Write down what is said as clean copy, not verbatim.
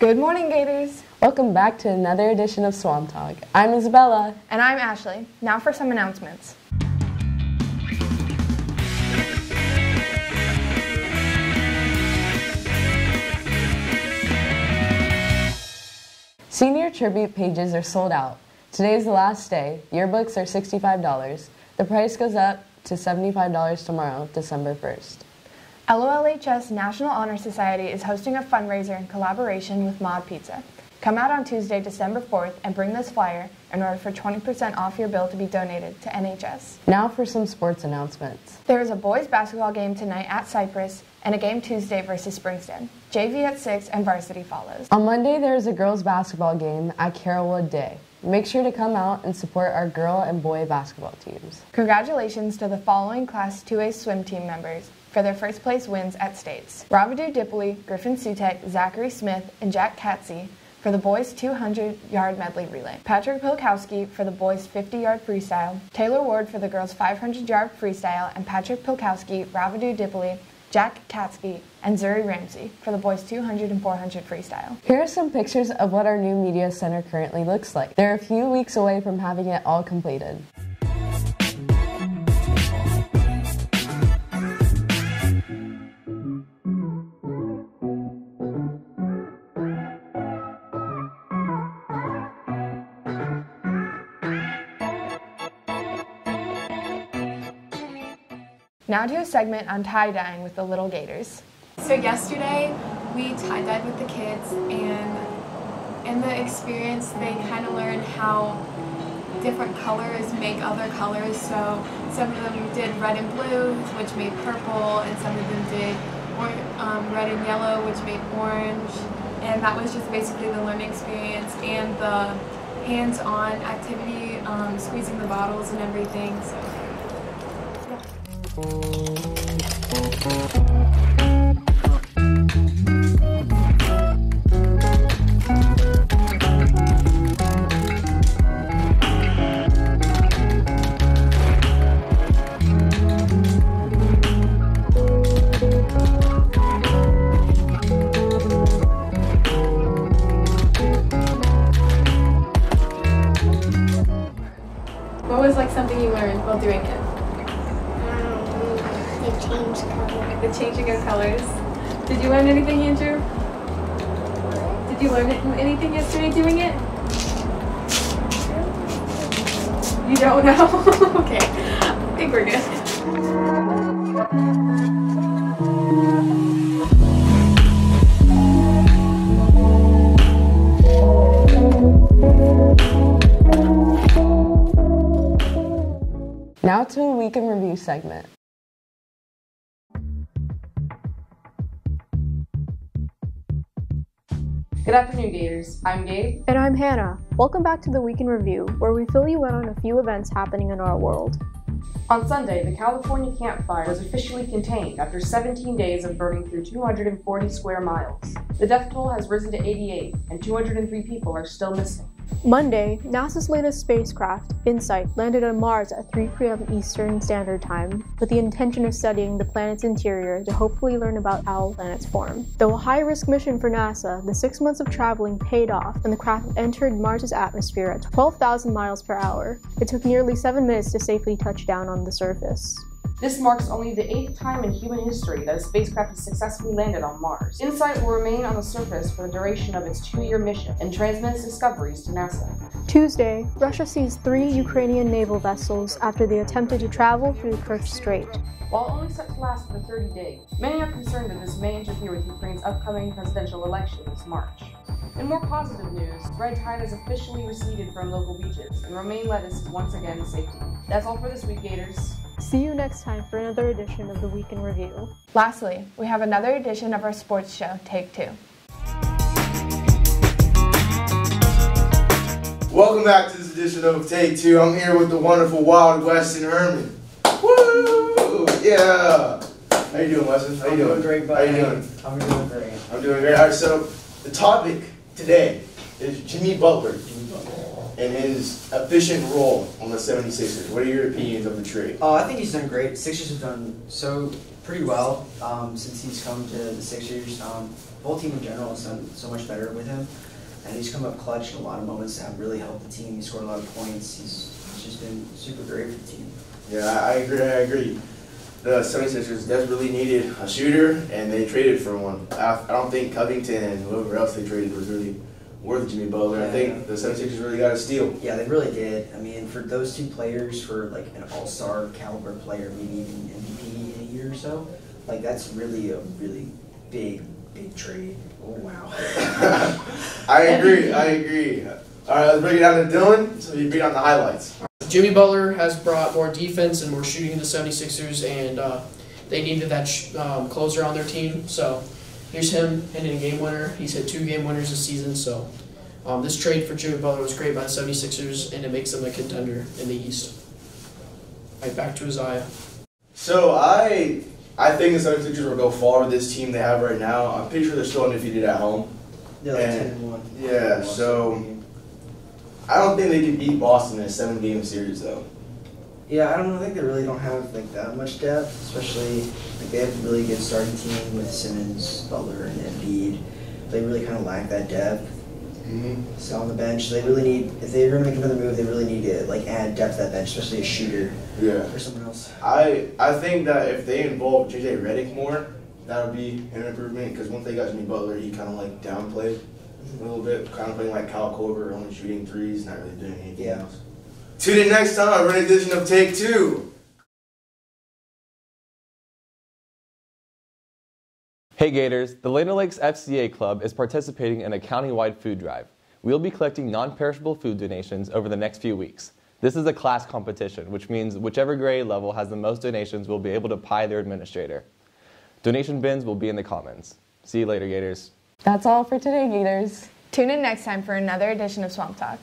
Good morning, Gators. Welcome back to another edition of Swamp Talk. I'm Isabella. And I'm Ashley. Now for some announcements. Senior tribute pages are sold out. Today is the last day. Yearbooks are $65. The price goes up to $75 tomorrow, December 1st. LOLHS National Honor Society is hosting a fundraiser in collaboration with Mod Pizza. Come out on Tuesday, December 4th and bring this flyer in order for 20% off your bill to be donated to NHS. Now for some sports announcements. There is a boys basketball game tonight at Cypress and a game Tuesday versus Springstead. JV at 6 and varsity follows. On Monday, there is a girls basketball game at Carrollwood Day. Make sure to come out and support our girl and boy basketball teams. Congratulations to the following Class 2A swim team members for their first place wins at states. Ravadu Dipley, Griffin Sutek, Zachary Smith, and Jack Katsy for the boys' 200-yard medley relay. Patrick Pilkowski for the boys' 50-yard freestyle. Taylor Ward for the girls' 500-yard freestyle, and Patrick Pilkowski, Ravadu Dipley, Jack Katsky, and Zuri Ramsey for the boys' 200 and 400 freestyle. Here are some pictures of what our new media center currently looks like. They're a few weeks away from having it all completed. Now to a segment on tie-dyeing with the little Gators. So yesterday we tie-dyed with the kids, and in the experience they kind of learned how different colors make other colors. So some of them did red and blue, which made purple, and some of them did red and yellow, which made orange. And that was just basically the learning experience and the hands-on activity, squeezing the bottles and everything. So. What was like something you learned while doing it? The changing of colors. Did you learn anything, Andrew? Did you learn anything yesterday doing it? You don't know? Okay, I think we're good. Now to a week in review segment. Good afternoon, Gators. I'm Gabe. And I'm Hannah. Welcome back to the Week in Review, where we fill you in on a few events happening in our world. On Sunday, the California campfire was officially contained after 17 days of burning through 240 square miles. The death toll has risen to 88, and 203 people are still missing. Monday, NASA's latest spacecraft, InSight, landed on Mars at 3 p.m. Eastern Standard Time with the intention of studying the planet's interior to hopefully learn about how planets form. Though a high-risk mission for NASA, the 6 months of traveling paid off and the craft entered Mars's atmosphere at 12,000 miles per hour. It took nearly 7 minutes to safely touch down on the surface. This marks only the 8th time in human history that a spacecraft has successfully landed on Mars. InSight will remain on the surface for the duration of its 2-year mission and transmit its discoveries to NASA. Tuesday, Russia seized 3 Ukrainian naval vessels after they attempted to travel through the Kerch Strait. While only set to last for 30 days, many are concerned that this may interfere with Ukraine's upcoming presidential election this March. In more positive news, red tide has officially receded from local beaches, and romaine lettuce is once again in safety. That's all for this week, Gators. See you next time for another edition of the Week in Review. Lastly, we have another edition of our sports show, Take 2. Welcome back to this edition of Take 2. I'm here with the wonderful Wild Weston Herman. Woo! Yeah! How you doing, Weston? How you doing? I'm doing great, buddy. How you doing? I'm doing great. I'm doing great. All right, so the topic today is Jimmy Butler. in his efficient role on the 76ers. What are your opinions of the trade? I think he's done great. Sixers have done pretty well since he's come to the Sixers. Whole team in general has done so much better with him, and he's come up clutch in a lot of moments that have really helped the team. He scored a lot of points. He's just been super great for the team. Yeah, I agree. The 76ers desperately needed a shooter, and they traded for one. I don't think Covington and whoever else they traded was really worth Jimmy Butler. Yeah. I think the 76ers really got a steal. Yeah, they really did. I mean, for those two players, for like an all-star caliber player, maybe even MVP in a year or so, like that's really a really big trade. Oh, wow. I agree. All right, let's break it down to Dylan so you break down the highlights. Jimmy Butler has brought more defense and more shooting to the 76ers, and they needed that closer on their team. So here's him hitting a game winner. He's hit 2 game winners this season. So this trade for Jimmy Butler was great by the 76ers, and it makes them a contender in the East. All right, back to Isaiah. So I think the 76ers will go far with this team they have right now. I'm pretty sure they're still undefeated at home. Yeah, like 10-1. Yeah, so I don't think they can beat Boston in a 7-game series, though. Yeah, I don't know. I think they really don't have like that much depth, especially like they have a really good starting team with Simmons, Butler, and Embiid. They really kind of lack that depth. So on the bench, they really need, if they're going to make another move, they really need to like add depth to that bench, especially a shooter. Yeah. Or someone else. I think that if they involve JJ Redick more, that would be an improvement. Because once they got Jimmy Butler, he kind of like downplayed a little bit, kind of playing like Kyle Korver, only shooting threes, not really doing anything else. Tune in next time for an edition of Take 2. Hey Gators, the Land O'Lakes FCA Club is participating in a county-wide food drive. We'll be collecting non-perishable food donations over the next few weeks. This is a class competition, which means whichever grade level has the most donations will be able to pie their administrator. Donation bins will be in the comments. See you later, Gators. That's all for today, Gators. Tune in next time for another edition of Swamp Talk.